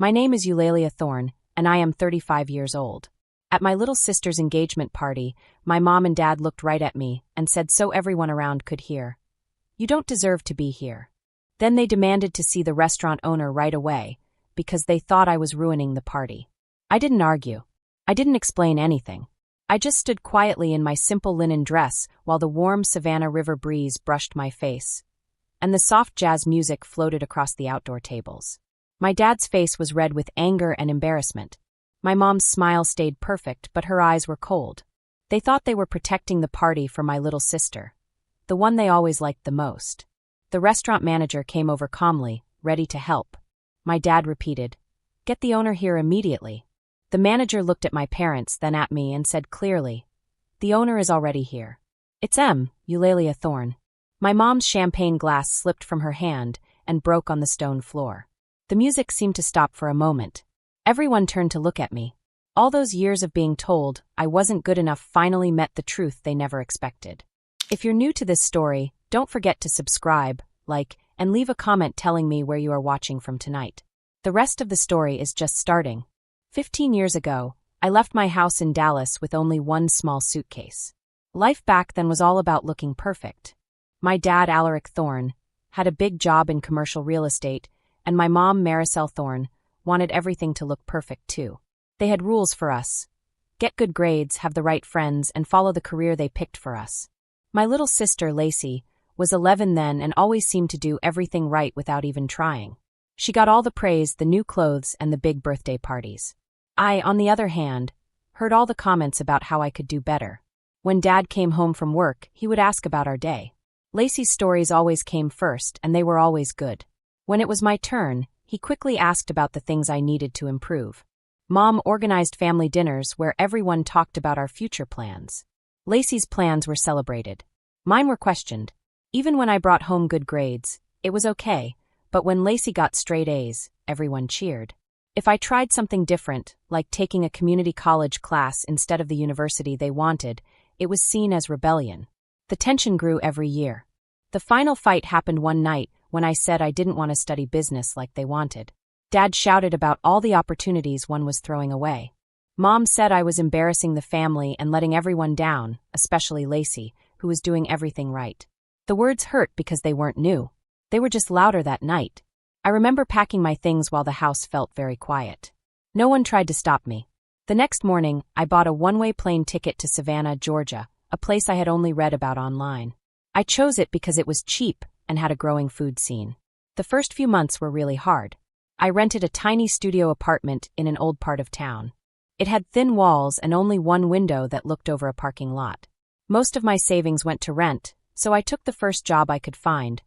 My name is Eulalia Thorne, and I am 35 years old. At my little sister's engagement party, my mom and dad looked right at me and said so everyone around could hear, "You don't deserve to be here." Then they demanded to see the restaurant owner right away, because they thought I was ruining the party. I didn't argue. I didn't explain anything. I just stood quietly in my simple linen dress while the warm Savannah River breeze brushed my face, and the soft jazz music floated across the outdoor tables. My dad's face was red with anger and embarrassment. My mom's smile stayed perfect, but her eyes were cold. They thought they were protecting the party for my little sister, the one they always liked the most. The restaurant manager came over calmly, ready to help. My dad repeated, "Get the owner here immediately." The manager looked at my parents, then at me, and said clearly, "The owner is already here. It's Eulalia Thorne." My mom's champagne glass slipped from her hand and broke on the stone floor. The music seemed to stop for a moment. Everyone turned to look at me. All those years of being told I wasn't good enough finally met the truth they never expected. If you're new to this story, don't forget to subscribe, like, and leave a comment telling me where you are watching from tonight. The rest of the story is just starting. 15 years ago, I left my house in Dallas with only one small suitcase. Life back then was all about looking perfect. My dad, Alaric Thorne, had a big job in commercial real estate, and my mom, Maricel Thorne, wanted everything to look perfect too. They had rules for us: get good grades, have the right friends, and follow the career they picked for us. My little sister, Lacey, was 11 then and always seemed to do everything right without even trying. She got all the praise, the new clothes, and the big birthday parties. I, on the other hand, heard all the comments about how I could do better. When Dad came home from work, he would ask about our day. Lacey's stories always came first, and they were always good. When it was my turn, he quickly asked about the things I needed to improve. Mom organized family dinners where everyone talked about our future plans. Lacey's plans were celebrated. Mine were questioned. Even when I brought home good grades, it was okay, but when Lacey got straight A's, everyone cheered. If I tried something different, like taking a community college class instead of the university they wanted, it was seen as rebellion. The tension grew every year. The final fight happened one night when I said I didn't want to study business like they wanted. Dad shouted about all the opportunities one was throwing away. Mom said I was embarrassing the family and letting everyone down, especially Lacey, who was doing everything right. The words hurt because they weren't new. They were just louder that night. I remember packing my things while the house felt very quiet. No one tried to stop me. The next morning, I bought a one-way plane ticket to Savannah, Georgia, a place I had only read about online. I chose it because it was cheap and had a growing food scene. The first few months were really hard. I rented a tiny studio apartment in an old part of town. It had thin walls and only one window that looked over a parking lot. Most of my savings went to rent, so I took the first job I could find,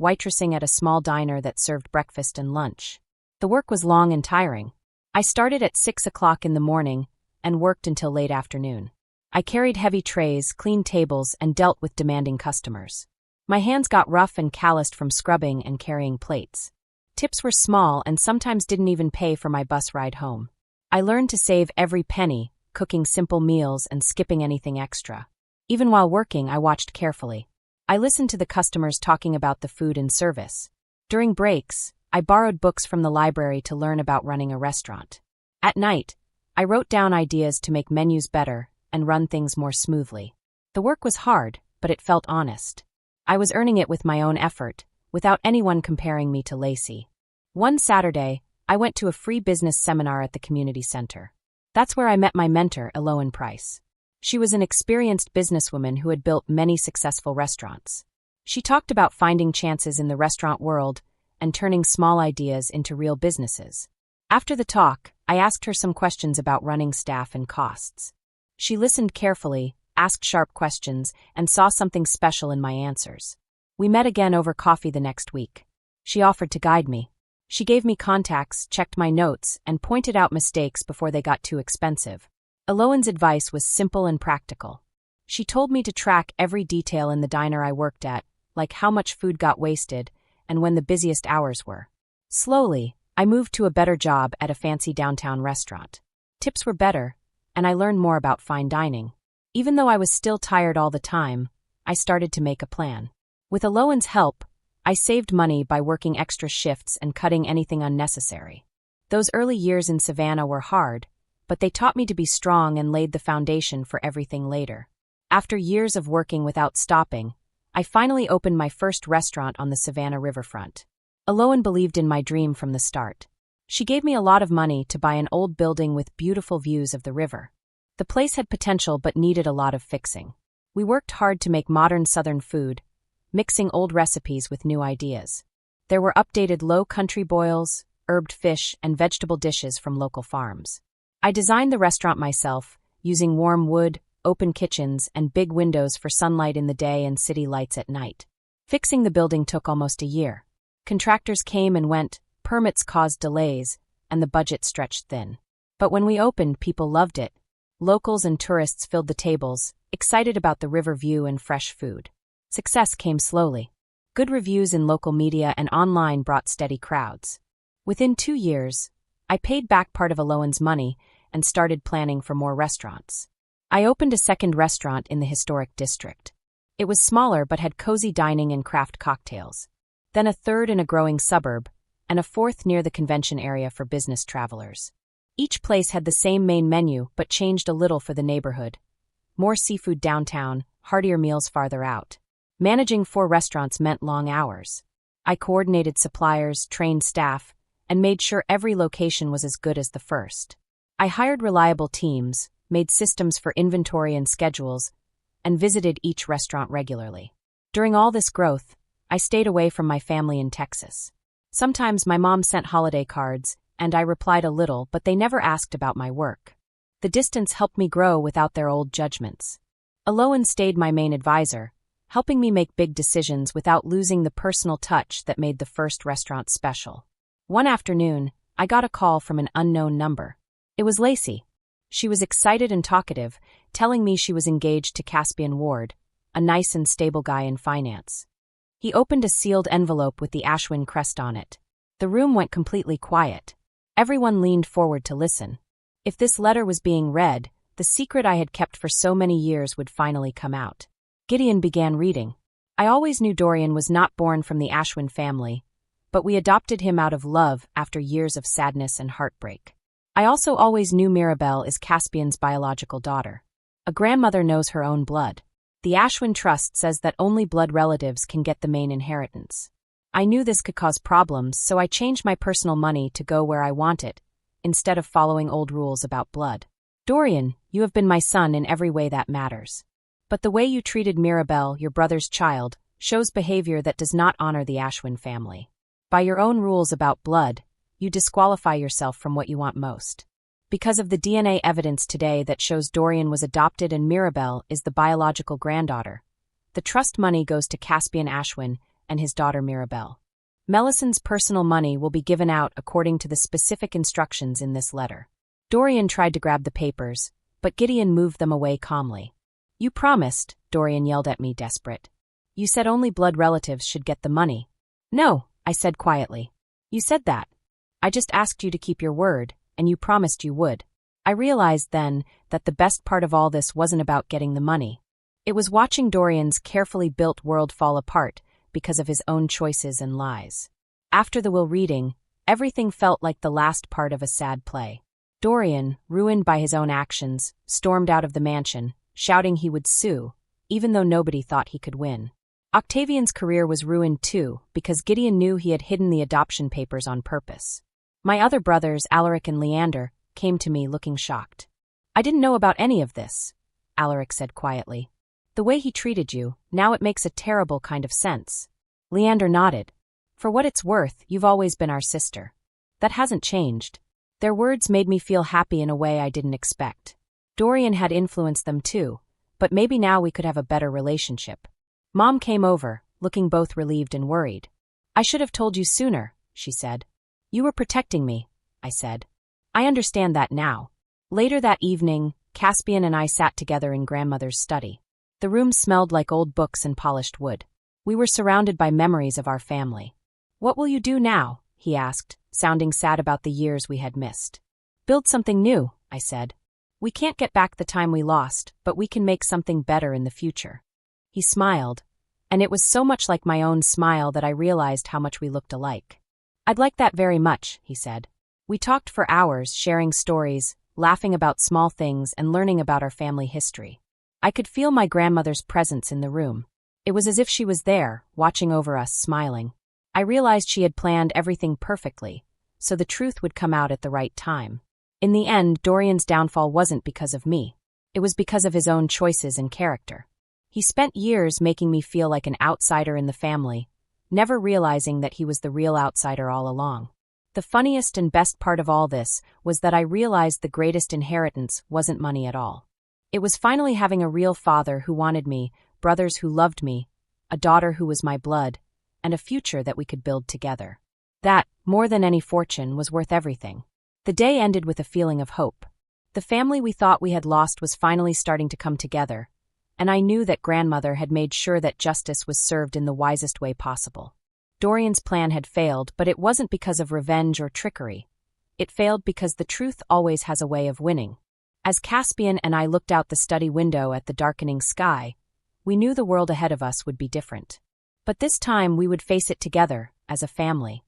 waitressing at a small diner that served breakfast and lunch. The work was long and tiring. I started at 6 o'clock in the morning and worked until late afternoon. I carried heavy trays, cleaned tables, and dealt with demanding customers. My hands got rough and calloused from scrubbing and carrying plates. Tips were small and sometimes didn't even pay for my bus ride home. I learned to save every penny, cooking simple meals and skipping anything extra. Even while working, I watched carefully. I listened to the customers talking about the food and service. During breaks, I borrowed books from the library to learn about running a restaurant. At night, I wrote down ideas to make menus better and run things more smoothly. The work was hard, but it felt honest. I was earning it with my own effort, without anyone comparing me to Lacey. One Saturday, I went to a free business seminar at the community center. That's where I met my mentor, Eloan Price. She was an experienced businesswoman who had built many successful restaurants. She talked about finding chances in the restaurant world and turning small ideas into real businesses. After the talk, I asked her some questions about running staff and costs. She listened carefully, asked sharp questions, and saw something special in my answers. We met again over coffee the next week. She offered to guide me. She gave me contacts, checked my notes, and pointed out mistakes before they got too expensive. Eloan's advice was simple and practical. She told me to track every detail in the diner I worked at, like how much food got wasted and when the busiest hours were. Slowly, I moved to a better job at a fancy downtown restaurant. Tips were better, and I learned more about fine dining. Even though I was still tired all the time, I started to make a plan. With Eloan's help, I saved money by working extra shifts and cutting anything unnecessary. Those early years in Savannah were hard, but they taught me to be strong and laid the foundation for everything later. After years of working without stopping, I finally opened my first restaurant on the Savannah riverfront. Aloan believed in my dream from the start. She gave me a lot of money to buy an old building with beautiful views of the river. The place had potential but needed a lot of fixing. We worked hard to make modern Southern food, mixing old recipes with new ideas. There were updated low-country boils, herbed fish, and vegetable dishes from local farms. I designed the restaurant myself, using warm wood, open kitchens, and big windows for sunlight in the day and city lights at night. Fixing the building took almost a year. Contractors came and went, permits caused delays, and the budget stretched thin. But when we opened, people loved it. Locals and tourists filled the tables, excited about the river view and fresh food. Success came slowly. Good reviews in local media and online brought steady crowds. Within 2 years, I paid back part of Aloan's money and started planning for more restaurants. I opened a second restaurant in the historic district. It was smaller but had cozy dining and craft cocktails. Then a third in a growing suburb, and a fourth near the convention area for business travelers. Each place had the same main menu but changed a little for the neighborhood. More seafood downtown, heartier meals farther out. Managing 4 restaurants meant long hours. I coordinated suppliers, trained staff, and made sure every location was as good as the first. I hired reliable teams, made systems for inventory and schedules, and visited each restaurant regularly. During all this growth, I stayed away from my family in Texas. Sometimes my mom sent holiday cards, and I replied a little, but they never asked about my work. The distance helped me grow without their old judgments. Aloan stayed my main advisor, helping me make big decisions without losing the personal touch that made the first restaurant special. One afternoon, I got a call from an unknown number. It was Lacey. She was excited and talkative, telling me she was engaged to Caspian Ward, a nice and stable guy in finance. He opened a sealed envelope with the Ashwin crest on it. The room went completely quiet. Everyone leaned forward to listen. If this letter was being read, the secret I had kept for so many years would finally come out. Gideon began reading. I always knew Dorian was not born from the Ashwin family, but we adopted him out of love after years of sadness and heartbreak. I also always knew Mirabelle is Caspian's biological daughter. A grandmother knows her own blood. The Ashwin Trust says that only blood relatives can get the main inheritance. I knew this could cause problems, so I changed my personal money to go where I want it, instead of following old rules about blood. Dorian, you have been my son in every way that matters. But the way you treated Mirabelle, your brother's child, shows behavior that does not honor the Ashwin family. By your own rules about blood, you disqualify yourself from what you want most. Because of the DNA evidence today that shows Dorian was adopted and Mirabelle is the biological granddaughter, the trust money goes to Caspian Ashwin and his daughter Mirabelle. Melison's personal money will be given out according to the specific instructions in this letter. Dorian tried to grab the papers, but Gideon moved them away calmly. You promised, Dorian yelled at me, desperate. You said only blood relatives should get the money. No, I said quietly. You said that. I just asked you to keep your word, and you promised you would. I realized then that the best part of all this wasn't about getting the money. It was watching Dorian's carefully built world fall apart because of his own choices and lies. After the will reading, everything felt like the last part of a sad play. Dorian, ruined by his own actions, stormed out of the mansion, shouting he would sue, even though nobody thought he could win. Octavian's career was ruined too, because Gideon knew he had hidden the adoption papers on purpose. My other brothers, Alaric and Leander, came to me looking shocked. I didn't know about any of this, Alaric said quietly. The way he treated you, now it makes a terrible kind of sense. Leander nodded. For what it's worth, you've always been our sister. That hasn't changed. Their words made me feel happy in a way I didn't expect. Dorian had influenced them too, but maybe now we could have a better relationship. Mom came over, looking both relieved and worried. I should have told you sooner, she said. You were protecting me, I said. I understand that now. Later that evening, Caspian and I sat together in grandmother's study. The room smelled like old books and polished wood. We were surrounded by memories of our family. What will you do now? He asked, sounding sad about the years we had missed. Build something new, I said. We can't get back the time we lost, but we can make something better in the future. He smiled, and it was so much like my own smile that I realized how much we looked alike. I'd like that very much, he said. We talked for hours, sharing stories, laughing about small things, and learning about our family history. I could feel my grandmother's presence in the room. It was as if she was there, watching over us, smiling. I realized she had planned everything perfectly, so the truth would come out at the right time. In the end, Dorian's downfall wasn't because of me. It was because of his own choices and character. He spent years making me feel like an outsider in the family, never realizing that he was the real outsider all along. The funniest and best part of all this was that I realized the greatest inheritance wasn't money at all. It was finally having a real father who wanted me, brothers who loved me, a daughter who was my blood, and a future that we could build together. That, more than any fortune, was worth everything. The day ended with a feeling of hope. The family we thought we had lost was finally starting to come together, and I knew that grandmother had made sure that justice was served in the wisest way possible. Dorian's plan had failed, but it wasn't because of revenge or trickery. It failed because the truth always has a way of winning. As Caspian and I looked out the study window at the darkening sky, we knew the world ahead of us would be different. But this time we would face it together, as a family.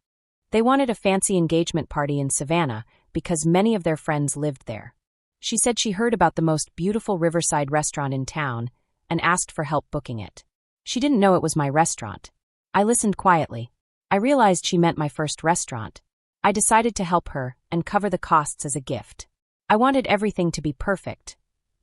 They wanted a fancy engagement party in Savannah because many of their friends lived there. She said she heard about the most beautiful riverside restaurant in town and asked for help booking it. She didn't know it was my restaurant. I listened quietly. I realized she meant my first restaurant. I decided to help her and cover the costs as a gift. I wanted everything to be perfect.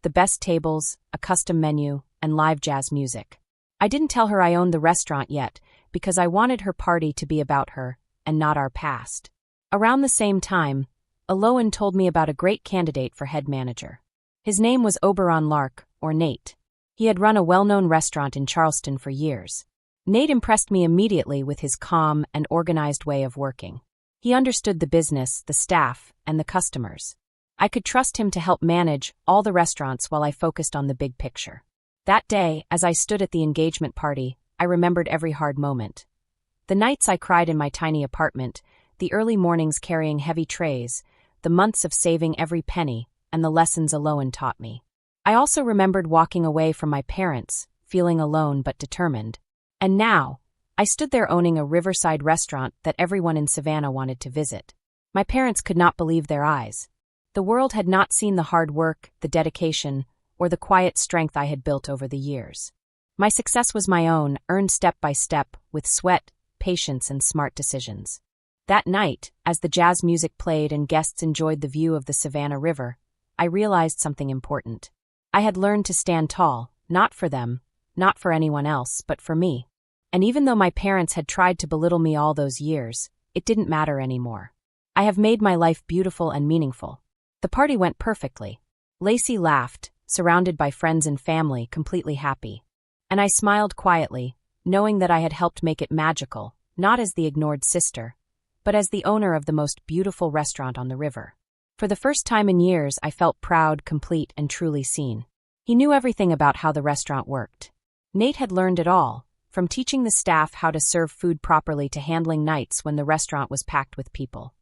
The best tables, a custom menu, and live jazz music. I didn't tell her I owned the restaurant yet because I wanted her party to be about her and not our past. Around the same time, Aloan told me about a great candidate for head manager. His name was Oberon Lark, or Nate. He had run a well-known restaurant in Charleston for years. Nate impressed me immediately with his calm and organized way of working. He understood the business, the staff, and the customers. I could trust him to help manage all the restaurants while I focused on the big picture. That day, as I stood at the engagement party, I remembered every hard moment. The nights I cried in my tiny apartment, the early mornings carrying heavy trays, the months of saving every penny, and the lessons Aloan taught me. I also remembered walking away from my parents, feeling alone but determined. And now, I stood there owning a riverside restaurant that everyone in Savannah wanted to visit. My parents could not believe their eyes. The world had not seen the hard work, the dedication, or the quiet strength I had built over the years. My success was my own, earned step by step, with sweat, patience, and smart decisions. That night, as the jazz music played and guests enjoyed the view of the Savannah River, I realized something important. I had learned to stand tall, not for them, not for anyone else, but for me. And even though my parents had tried to belittle me all those years, it didn't matter anymore. I have made my life beautiful and meaningful. The party went perfectly. Lacey laughed, surrounded by friends and family, completely happy. And I smiled quietly, knowing that I had helped make it magical, not as the ignored sister, but as the owner of the most beautiful restaurant on the river. For the first time in years, I felt proud, complete, and truly seen. He knew everything about how the restaurant worked. Nate had learned it all, from teaching the staff how to serve food properly to handling nights when the restaurant was packed with people,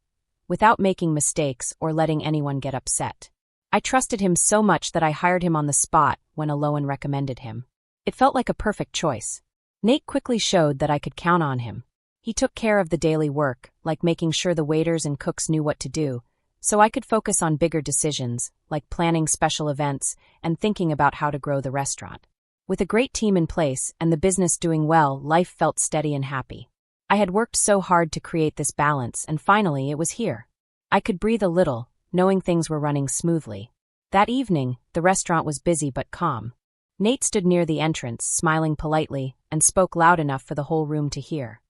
without making mistakes or letting anyone get upset. I trusted him so much that I hired him on the spot when Aloan recommended him. It felt like a perfect choice. Nate quickly showed that I could count on him. He took care of the daily work, like making sure the waiters and cooks knew what to do, so I could focus on bigger decisions, like planning special events and thinking about how to grow the restaurant. With a great team in place and the business doing well, life felt steady and happy. I had worked so hard to create this balance, and finally it was here. I could breathe a little, knowing things were running smoothly. That evening, the restaurant was busy but calm. Nate stood near the entrance, smiling politely, and spoke loud enough for the whole room to hear.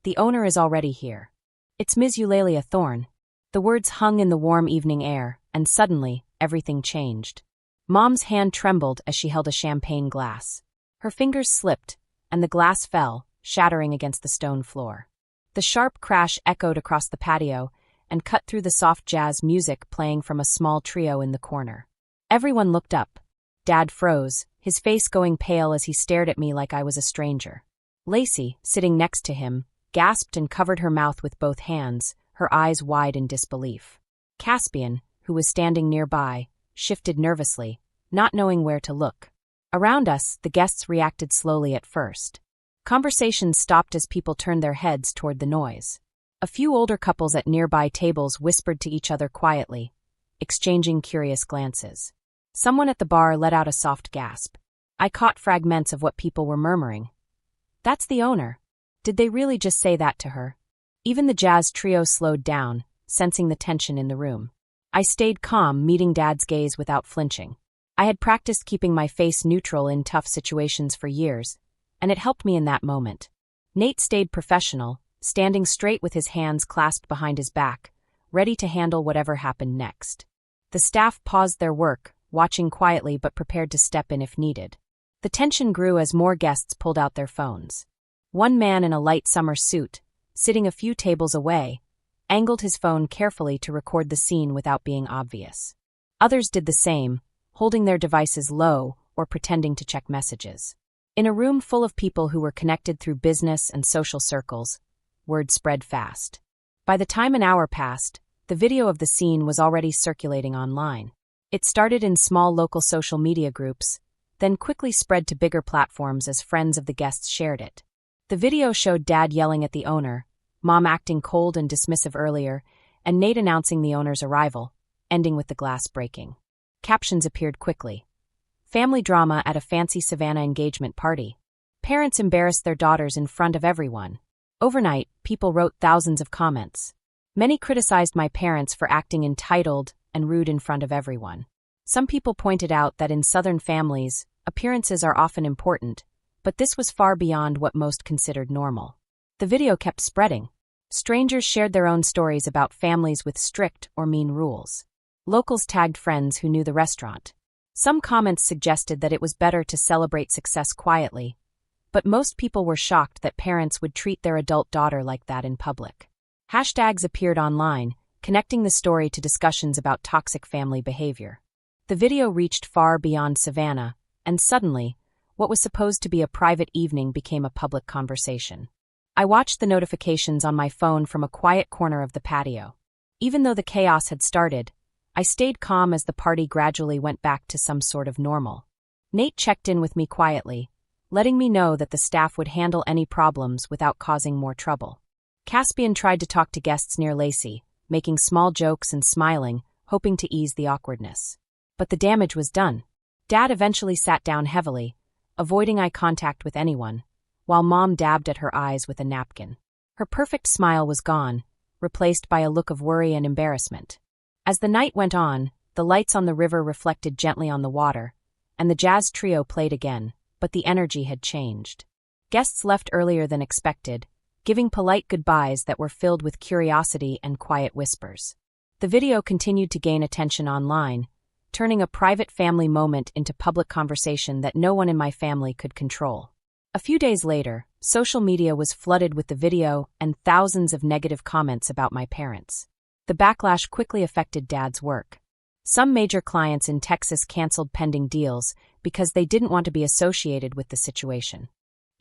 "The owner is already here. It's Ms. Eulalia Thorne." The words hung in the warm evening air, and suddenly, everything changed. Mom's hand trembled as she held a champagne glass. Her fingers slipped, and the glass fell, shattering against the stone floor. The sharp crash echoed across the patio and cut through the soft jazz music playing from a small trio in the corner. Everyone looked up. Dad froze, his face going pale as he stared at me like I was a stranger. Lacey, sitting next to him, gasped and covered her mouth with both hands, her eyes wide in disbelief. Caspian, who was standing nearby, shifted nervously, not knowing where to look. Around us, the guests reacted slowly at first. Conversations stopped as people turned their heads toward the noise. A few older couples at nearby tables whispered to each other quietly, exchanging curious glances. Someone at the bar let out a soft gasp. I caught fragments of what people were murmuring. "That's the owner. Did they really just say that to her?" Even the jazz trio slowed down, sensing the tension in the room. I stayed calm, meeting Dad's gaze without flinching. I had practiced keeping my face neutral in tough situations for years, and it helped me in that moment. Nate stayed professional, standing straight with his hands clasped behind his back, ready to handle whatever happened next. The staff paused their work, watching quietly but prepared to step in if needed. The tension grew as more guests pulled out their phones. One man in a light summer suit, sitting a few tables away, angled his phone carefully to record the scene without being obvious. Others did the same, holding their devices low or pretending to check messages. In a room full of people who were connected through business and social circles, word spread fast. By the time an hour passed, the video of the scene was already circulating online. It started in small local social media groups, then quickly spread to bigger platforms as friends of the guests shared it. The video showed Dad yelling at the owner, Mom acting cold and dismissive earlier, and Nate announcing the owner's arrival, ending with the glass breaking. Captions appeared quickly. Family drama at a fancy Savannah engagement party. Parents embarrassed their daughters in front of everyone. Overnight, people wrote thousands of comments. Many criticized my parents for acting entitled and rude in front of everyone. Some people pointed out that in Southern families, appearances are often important, but this was far beyond what most considered normal. The video kept spreading. Strangers shared their own stories about families with strict or mean rules. Locals tagged friends who knew the restaurant. Some comments suggested that it was better to celebrate success quietly, but most people were shocked that parents would treat their adult daughter like that in public. Hashtags appeared online, connecting the story to discussions about toxic family behavior. The video reached far beyond Savannah, and suddenly, what was supposed to be a private evening became a public conversation. I watched the notifications on my phone from a quiet corner of the patio. Even though the chaos had started, I stayed calm as the party gradually went back to some sort of normal. Nate checked in with me quietly, letting me know that the staff would handle any problems without causing more trouble. Caspian tried to talk to guests near Lacey, making small jokes and smiling, hoping to ease the awkwardness. But the damage was done. Dad eventually sat down heavily, avoiding eye contact with anyone, while Mom dabbed at her eyes with a napkin. Her perfect smile was gone, replaced by a look of worry and embarrassment. As the night went on, the lights on the river reflected gently on the water, and the jazz trio played again, but the energy had changed. Guests left earlier than expected, giving polite goodbyes that were filled with curiosity and quiet whispers. The video continued to gain attention online, turning a private family moment into public conversation that no one in my family could control. A few days later, social media was flooded with the video and thousands of negative comments about my parents. The backlash quickly affected Dad's work. Some major clients in Texas canceled pending deals because they didn't want to be associated with the situation.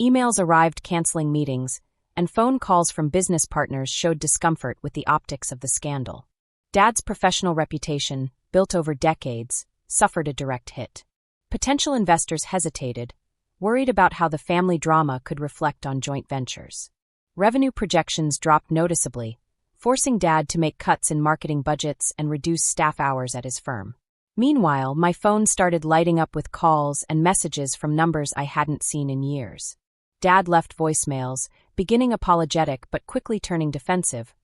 Emails arrived canceling meetings, and phone calls from business partners showed discomfort with the optics of the scandal. Dad's professional reputation, built over decades, suffered a direct hit. Potential investors hesitated, worried about how the family drama could reflect on joint ventures. Revenue projections dropped noticeably, forcing Dad to make cuts in marketing budgets and reduce staff hours at his firm. Meanwhile, my phone started lighting up with calls and messages from numbers I hadn't seen in years. Dad left voicemails, beginning apologetic but quickly turning defensive,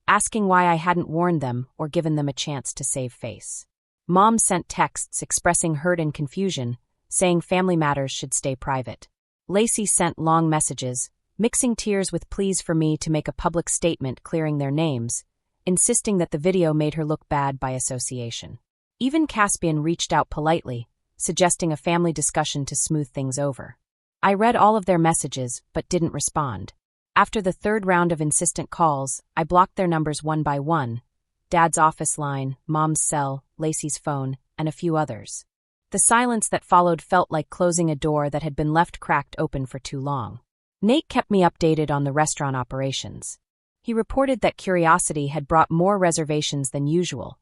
asking why I hadn't warned them or given them a chance to save face. Mom sent texts expressing hurt and confusion, saying family matters should stay private. Lacey sent long messages, mixing tears with pleas for me to make a public statement clearing their names, insisting that the video made her look bad by association. Even Caspian reached out politely, suggesting a family discussion to smooth things over. I read all of their messages but didn't respond. After the third round of insistent calls, I blocked their numbers one by one: Dad's office line, Mom's cell, Lacey's phone, and a few others. The silence that followed felt like closing a door that had been left cracked open for too long. Nate kept me updated on the restaurant operations. He reported that curiosity had brought more reservations than usual,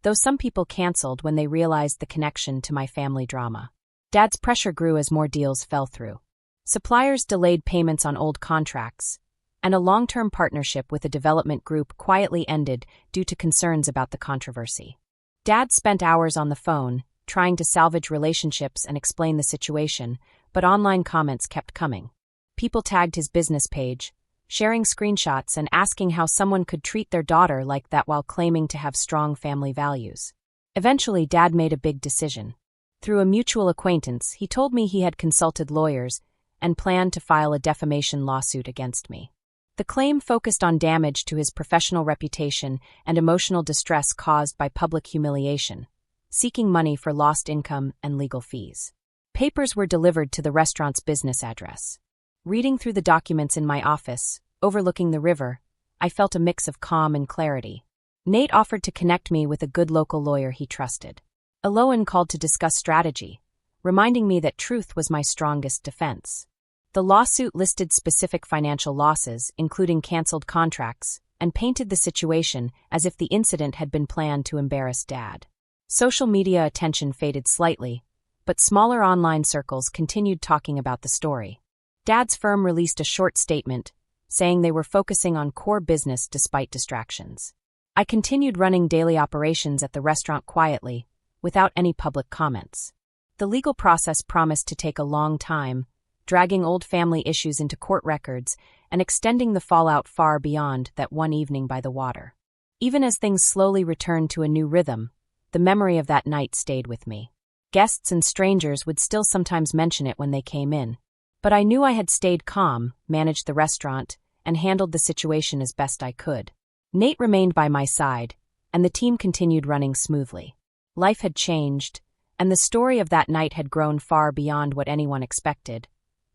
though some people canceled when they realized the connection to my family drama. Dad's pressure grew as more deals fell through. Suppliers delayed payments on old contracts, and a long-term partnership with a development group quietly ended due to concerns about the controversy. Dad spent hours on the phone, trying to salvage relationships and explain the situation, but online comments kept coming. People tagged his business page, sharing screenshots and asking how someone could treat their daughter like that while claiming to have strong family values. Eventually, Dad made a big decision. Through a mutual acquaintance, he told me he had consulted lawyers and planned to file a defamation lawsuit against me. The claim focused on damage to his professional reputation and emotional distress caused by public humiliation, seeking money for lost income and legal fees. Papers were delivered to the restaurant's business address. Reading through the documents in my office, overlooking the river, I felt a mix of calm and clarity. Nate offered to connect me with a good local lawyer he trusted. Eloan called to discuss strategy, reminding me that truth was my strongest defense. The lawsuit listed specific financial losses, including canceled contracts, and painted the situation as if the incident had been planned to embarrass Dad. Social media attention faded slightly, but smaller online circles continued talking about the story. Dad's firm released a short statement, saying they were focusing on core business despite distractions. I continued running daily operations at the restaurant quietly, without any public comments. The legal process promised to take a long time, dragging old family issues into court records and extending the fallout far beyond that one evening by the water. Even as things slowly returned to a new rhythm, the memory of that night stayed with me. Guests and strangers would still sometimes mention it when they came in. But I knew I had stayed calm, managed the restaurant, and handled the situation as best I could. Nate remained by my side, and the team continued running smoothly. Life had changed, and the story of that night had grown far beyond what anyone expected.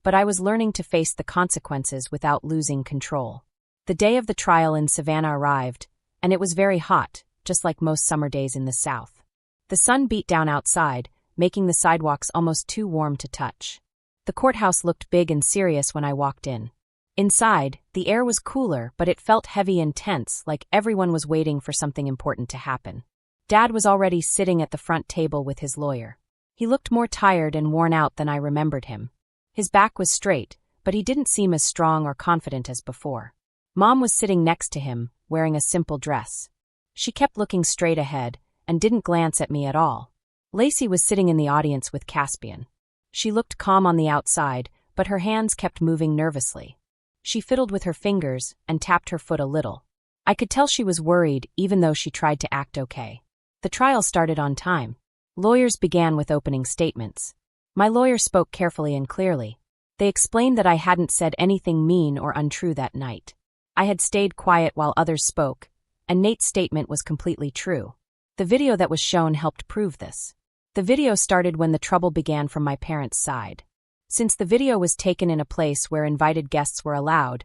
But I was learning to face the consequences without losing control. The day of the trial in Savannah arrived, and it was very hot, just like most summer days in the South. The sun beat down outside, making the sidewalks almost too warm to touch. The courthouse looked big and serious when I walked in. Inside, the air was cooler, but it felt heavy and tense, like everyone was waiting for something important to happen. Dad was already sitting at the front table with his lawyer. He looked more tired and worn out than I remembered him. His back was straight, but he didn't seem as strong or confident as before. Mom was sitting next to him, wearing a simple dress. She kept looking straight ahead and didn't glance at me at all. Lacey was sitting in the audience with Caspian. She looked calm on the outside, but her hands kept moving nervously. She fiddled with her fingers and tapped her foot a little. I could tell she was worried, even though she tried to act okay. The trial started on time. Lawyers began with opening statements. My lawyer spoke carefully and clearly. They explained that I hadn't said anything mean or untrue that night. I had stayed quiet while others spoke, and Nate's statement was completely true. The video that was shown helped prove this. The video started when the trouble began from my parents' side. Since the video was taken in a place where invited guests were allowed,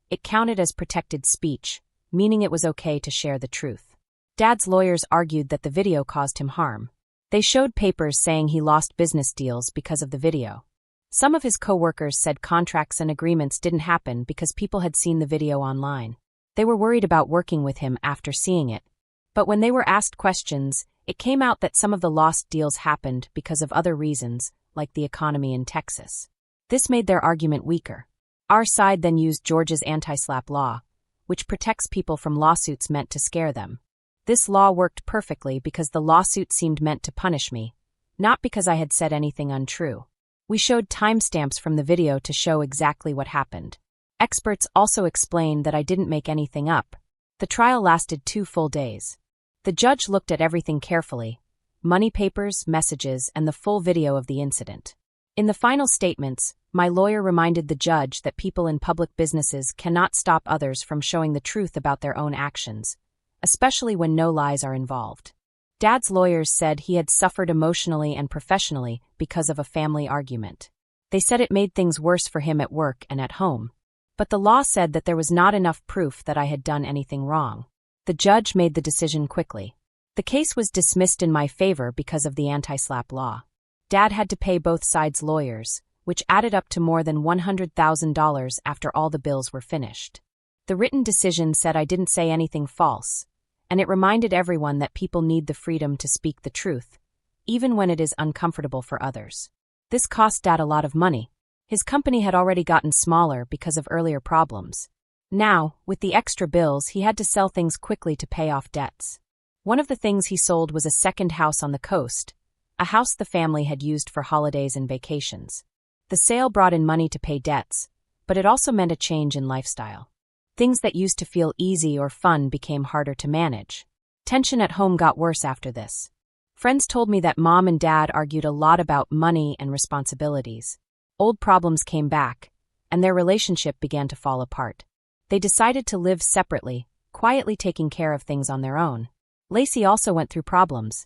it counted as protected speech, meaning it was okay to share the truth. Dad's lawyers argued that the video caused him harm. They showed papers saying he lost business deals because of the video. Some of his co-workers said contracts and agreements didn't happen because people had seen the video online. They were worried about working with him after seeing it. But when they were asked questions, it came out that some of the lost deals happened because of other reasons, like the economy in Texas. This made their argument weaker. Our side then used Georgia's anti-SLAPP law, which protects people from lawsuits meant to scare them. This law worked perfectly because the lawsuit seemed meant to punish me, not because I had said anything untrue. We showed timestamps from the video to show exactly what happened. Experts also explained that I didn't make anything up. The trial lasted 2 full days. The judge looked at everything carefully: money papers, messages, and the full video of the incident. In the final statements, my lawyer reminded the judge that people in public businesses cannot stop others from showing the truth about their own actions, especially when no lies are involved. Dad's lawyers said he had suffered emotionally and professionally because of a family argument. They said it made things worse for him at work and at home. But the law said that there was not enough proof that I had done anything wrong. The judge made the decision quickly. The case was dismissed in my favor because of the anti-SLAPP law. Dad had to pay both sides' lawyers, which added up to more than $100,000 after all the bills were finished. The written decision said I didn't say anything false, and it reminded everyone that people need the freedom to speak the truth, even when it is uncomfortable for others. This cost Dad a lot of money. His company had already gotten smaller because of earlier problems. Now, with the extra bills, he had to sell things quickly to pay off debts. One of the things he sold was a second house on the coast, a house the family had used for holidays and vacations. The sale brought in money to pay debts, but it also meant a change in lifestyle. Things that used to feel easy or fun became harder to manage. Tension at home got worse after this. Friends told me that Mom and Dad argued a lot about money and responsibilities. Old problems came back, and their relationship began to fall apart. They decided to live separately, quietly taking care of things on their own. Lacey also went through problems.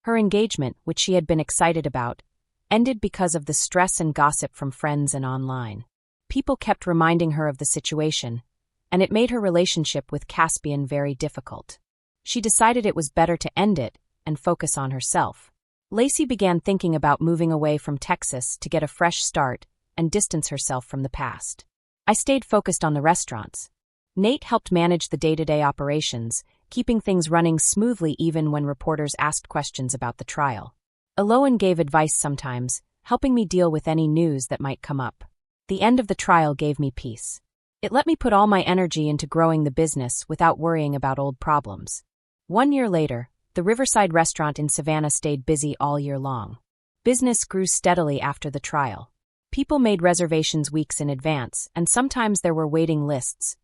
Her engagement, which she had been excited about, ended because of the stress and gossip from friends and online. People kept reminding her of the situation, and it made her relationship with Caspian very difficult. She decided it was better to end it and focus on herself. Lacey began thinking about moving away from Texas to get a fresh start and distance herself from the past. I stayed focused on the restaurants. Nate helped manage the day-to-day operations, keeping things running smoothly even when reporters asked questions about the trial. Eloan gave advice sometimes, helping me deal with any news that might come up. The end of the trial gave me peace. It let me put all my energy into growing the business without worrying about old problems. 1 year later, the Riverside restaurant in Savannah stayed busy all year long. Business grew steadily after the trial. People made reservations weeks in advance, and sometimes there were waiting lists,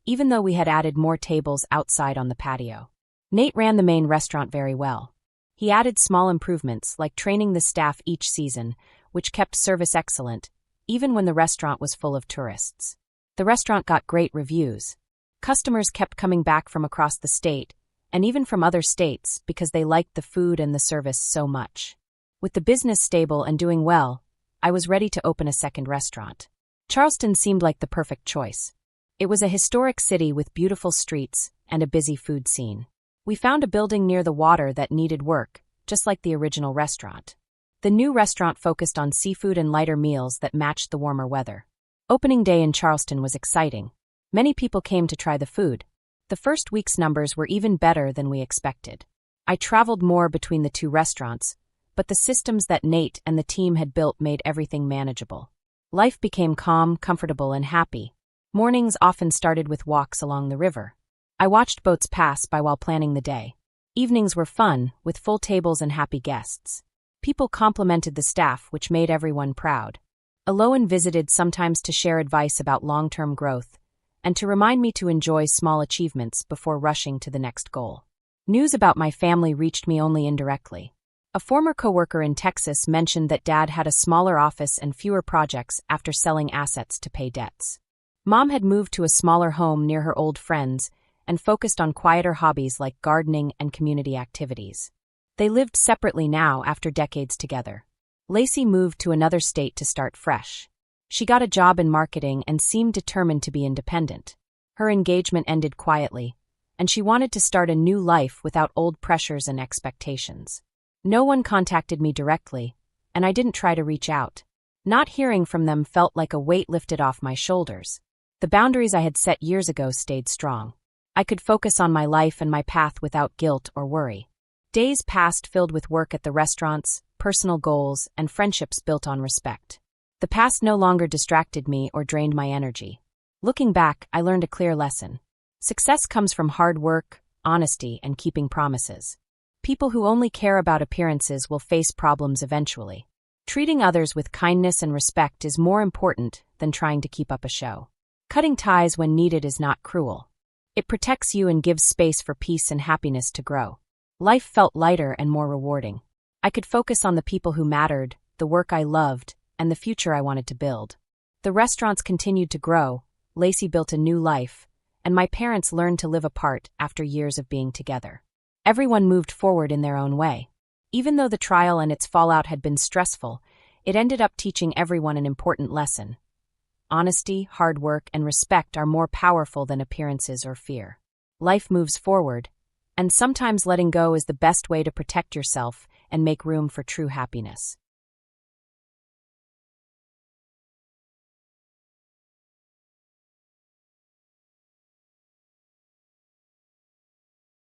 even though we had added more tables outside on the patio. Nate ran the main restaurant very well. He added small improvements, like training the staff each season, which kept service excellent, even when the restaurant was full of tourists. The restaurant got great reviews. Customers kept coming back from across the state, and even from other states, because they liked the food and the service so much. With the business stable and doing well, I was ready to open a second restaurant. Charleston seemed like the perfect choice. It was a historic city with beautiful streets and a busy food scene. We found a building near the water that needed work, just like the original restaurant. The new restaurant focused on seafood and lighter meals that matched the warmer weather. Opening day in Charleston was exciting. Many people came to try the food. The first week's numbers were even better than we expected. I traveled more between the two restaurants, but the systems that Nate and the team had built made everything manageable. Life became calm, comfortable, and happy. Mornings often started with walks along the river. I watched boats pass by while planning the day. Evenings were fun, with full tables and happy guests. People complimented the staff, which made everyone proud. Eloan visited sometimes to share advice about long-term growth, and to remind me to enjoy small achievements before rushing to the next goal. News about my family reached me only indirectly. A former coworker in Texas mentioned that Dad had a smaller office and fewer projects after selling assets to pay debts. Mom had moved to a smaller home near her old friends and focused on quieter hobbies like gardening and community activities. They lived separately now after decades together. Lacey moved to another state to start fresh. She got a job in marketing and seemed determined to be independent. Her engagement ended quietly, and she wanted to start a new life without old pressures and expectations. No one contacted me directly, and I didn't try to reach out. Not hearing from them felt like a weight lifted off my shoulders. The boundaries I had set years ago stayed strong. I could focus on my life and my path without guilt or worry. Days passed filled with work at the restaurants, personal goals, and friendships built on respect. The past no longer distracted me or drained my energy. Looking back, I learned a clear lesson. Success comes from hard work, honesty, and keeping promises. People who only care about appearances will face problems eventually. Treating others with kindness and respect is more important than trying to keep up a show. Cutting ties when needed is not cruel. It protects you and gives space for peace and happiness to grow. Life felt lighter and more rewarding. I could focus on the people who mattered, the work I loved, and the future I wanted to build. The restaurants continued to grow, Lacey built a new life, and my parents learned to live apart after years of being together. Everyone moved forward in their own way. Even though the trial and its fallout had been stressful, it ended up teaching everyone an important lesson. Honesty, hard work, and respect are more powerful than appearances or fear. Life moves forward, and sometimes letting go is the best way to protect yourself and make room for true happiness.